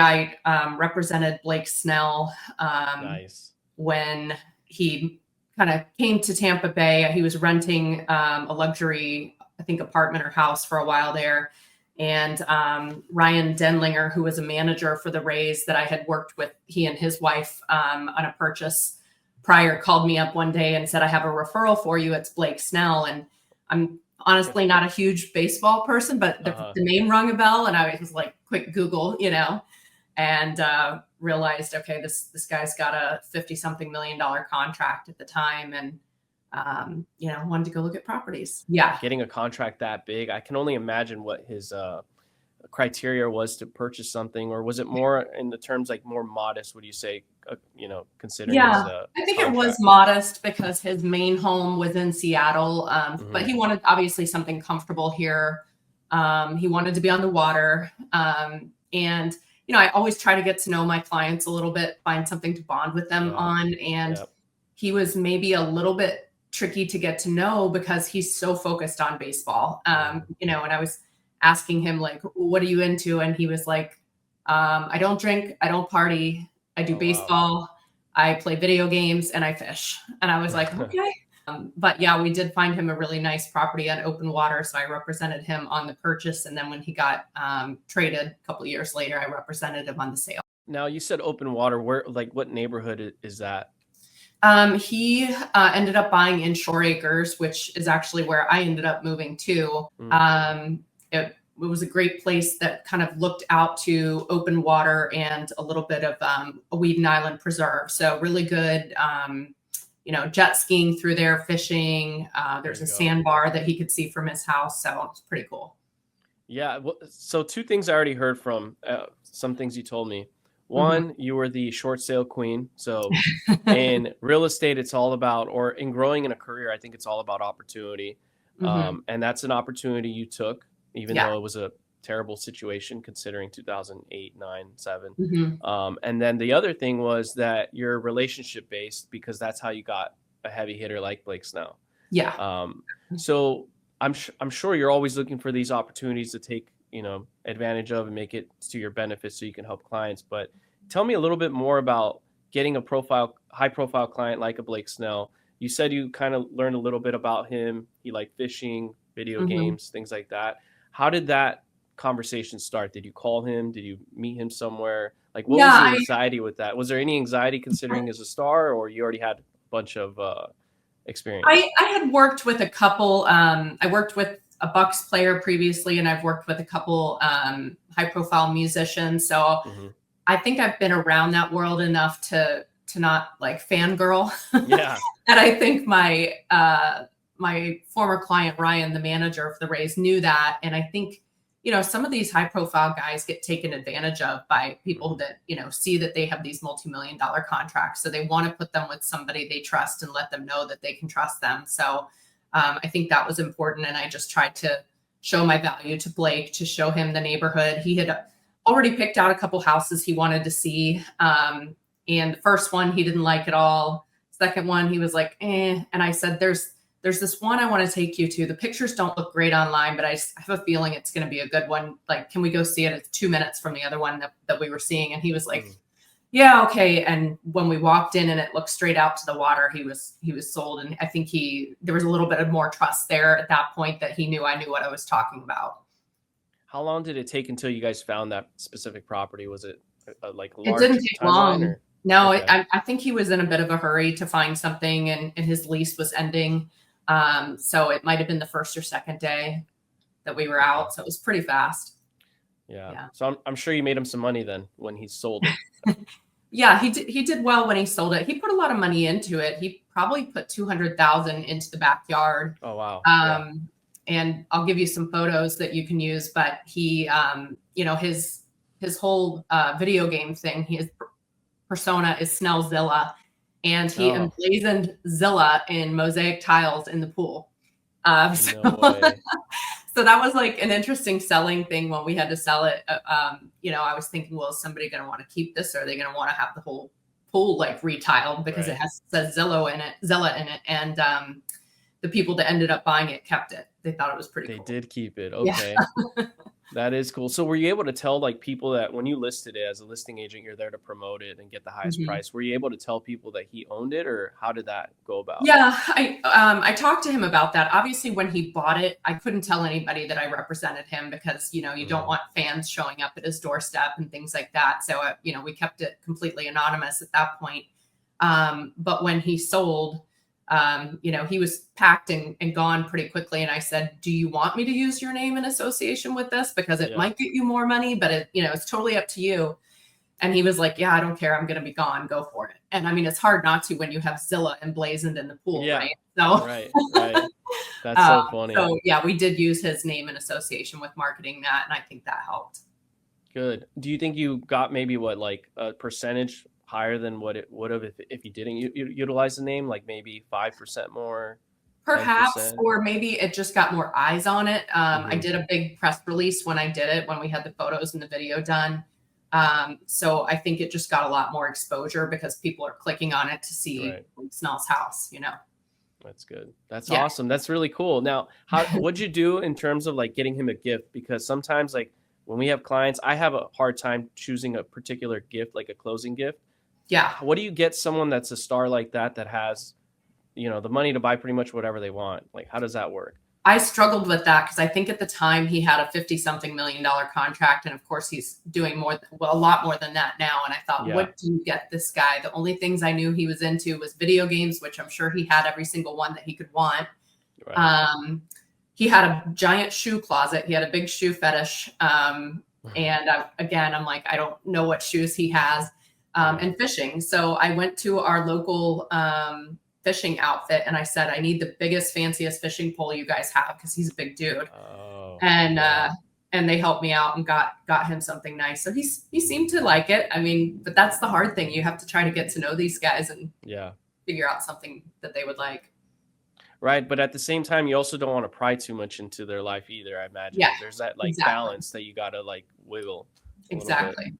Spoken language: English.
I represented Blake Snell Nice. when he kind of came to Tampa Bay. He was renting a luxury, I think, apartment or house for a while there. And Ryan Denlinger, who was a manager for the Rays that I had worked with, he and his wife on a purchase prior, called me up one day and said, I have a referral for you. It's Blake Snell. And I'm honestly not a huge baseball person, but the name rung a bell. And I was like, quick Google, and realized, okay, this guy's got a 50-something million contract at the time. And wanted to go look at properties. Yeah. Getting a contract that big, I can only imagine what his criteria was to purchase something, or was it more in the terms like more modest, would you say, considering his I think contract? it was modest because his main home was in Seattle, but he wanted obviously something comfortable here. He wanted to be on the water. And, I always try to get to know my clients a little bit, find something to bond with them on. And he was maybe a little bit tricky to get to know because he's so focused on baseball. And I was asking him, like, what are you into? And he was like, I don't drink, I don't party, I do baseball, I play video games, and I fish. And I was like, okay. But yeah, we did find him a really nice property on open water. So I represented him on the purchase. And then when he got traded a couple of years later, I represented him on the sale. Now, you said open water. Where, like, what neighborhood is that? He ended up buying in Shore Acres, which is actually where I ended up moving to. It was a great place that kind of looked out to open water and a little bit of a Weeden Island preserve. So really good, jet skiing through there, fishing. There's a sandbar that he could see from his house. So it's pretty cool. Yeah. Well, so two things I already heard from some things you told me. One, you were the short sale queen. So in real estate, it's all about, or in growing in a career, I think it's all about opportunity. And that's an opportunity you took, even though it was a terrible situation considering 2008, 9, 7. And then the other thing was that you're relationship based, because that's how you got a heavy hitter like Blake Snell. Yeah. So I'm sure you're always looking for these opportunities to take advantage of and make it to your benefit so you can help clients. But tell me a little bit more about getting a high profile client like a Blake Snell. You said you kind of learned a little bit about him. He liked fishing, video games, things like that. How did that conversation start? Did you call him? Did you meet him somewhere? Like, what was the anxiety with that? Was there any anxiety considering as a star, or you already had a bunch of experience? I had worked with a couple. I worked with a Bucks player previously, and I've worked with a couple high-profile musicians. So I think I've been around that world enough to not like fangirl. Yeah. And I think my my former client Ryan, the manager of the Rays, knew that. And I think some of these high-profile guys get taken advantage of by people that see that they have these multi-million-dollar contracts, so they want to put them with somebody they trust and let them know that they can trust them. So I think that was important. And I just tried to show my value to Blake, to show him the neighborhood. He had already picked out a couple houses he wanted to see. And the first one he didn't like at all. Second one, he was like, eh. And I said, there's this one I want to take you to. The pictures don't look great online, but I have a feeling it's going to be a good one. Like, can we go see it? It's 2 minutes from the other one that we were seeing. And he was like, yeah, okay. And when we walked in and it looked straight out to the water, he was sold. And I think there was a little bit of more trust there at that point, that he knew I knew what I was talking about. How long did it take until you guys found that specific property? Was it like a large? It didn't take long. Or? No, okay. I think he was in a bit of a hurry to find something, and his lease was ending. So it might've been the first or second day that we were out. So it was pretty fast. Yeah. So I'm sure you made him some money then when he sold it. Yeah, he did well when he sold it. He put a lot of money into it. He probably put $200,000 into the backyard. Oh, wow. And I'll give you some photos that you can use, but he, his whole video game thing, his persona is Snell Zilla. And he emblazoned Zilla in mosaic tiles in the pool. No way. So that was like an interesting selling thing when we had to sell it. I was thinking, well, is somebody going to want to keep this? Or are they going to want to have the whole pool like retiled because it says Zilla in it. And the people that ended up buying it kept it. They thought it was pretty cool. They did keep it. Okay. Yeah. That is cool. So were you able to tell like people that when you listed it as a listing agent, you're there to promote it and get the highest Mhm. price? Were you able to tell people that he owned it, or how did that go about? Yeah, I talked to him about that. Obviously, when he bought it, I couldn't tell anybody that I represented him because you don't Mhm. want fans showing up at his doorstep and things like that. So we kept it completely anonymous at that point. But when he sold, he was packed and gone pretty quickly. And I said, "Do you want me to use your name in association with this? Because it Yeah. might get you more money, but it's totally up to you." And he was like, "Yeah, I don't care. I'm going to be gone. Go for it." And I mean, it's hard not to when you have Zilla emblazoned in the pool, Yeah. right? So, Right. Right. That's um, so funny. so yeah, we did use his name in association with marketing that, and I think that helped. Good. Do you think you got maybe what, like a percentage higher than what it would have if you didn't utilize the name, like maybe 5% more, Perhaps, 10%? or maybe it just got more eyes on it. I Hmm. did a big press release when I did it, when we had the photos and the video done. So I think it just got a lot more exposure because people are clicking on it to see Right. Snell's house. That's good. That's Yeah. awesome. That's really cool. Now, what'd you do in terms of like getting him a gift? Because sometimes like when we have clients, I have a hard time choosing a particular gift, like a closing gift. Yeah. What do you get someone that's a star like that has, the money to buy pretty much whatever they want? Like, how does that work? I struggled with that because I think at the time he had a 50 something million dollar contract. And of course, he's doing a lot more than that now. And I thought, Yeah. what do you get this guy? The only things I knew he was into was video games, which I'm sure he had every single one that he could want. Right. Um, he had a giant shoe closet. He had a big shoe fetish. And again, I'm like, I don't know what shoes he has. Yeah. And fishing. So I went to our local fishing outfit and I said, I need the biggest, fanciest fishing pole you guys have because he's a big dude. Oh, And yeah. they helped me out and got him something nice. So he seemed to like it. I mean, but that's the hard thing. You have to try to get to know these guys and Yeah. figure out something that they would like. Right. But at the same time, you also don't want to pry too much into their life either, I imagine. Yeah, There's that like exactly. balance that you got to like wiggle a little bit. Exactly.